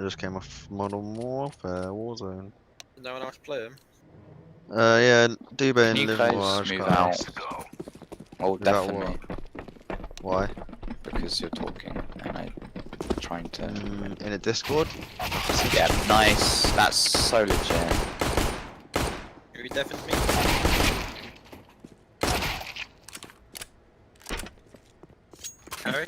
just came off Modern Warfare Warzone. No one else play him. Yeah, Duba Can and you Livermore. guys I just move got out? asked. Oh, Move out definitely. Why? Because you're talking and I'm trying to. In a Discord? Yeah, nice. That's so legit. Are you definitely? Harry?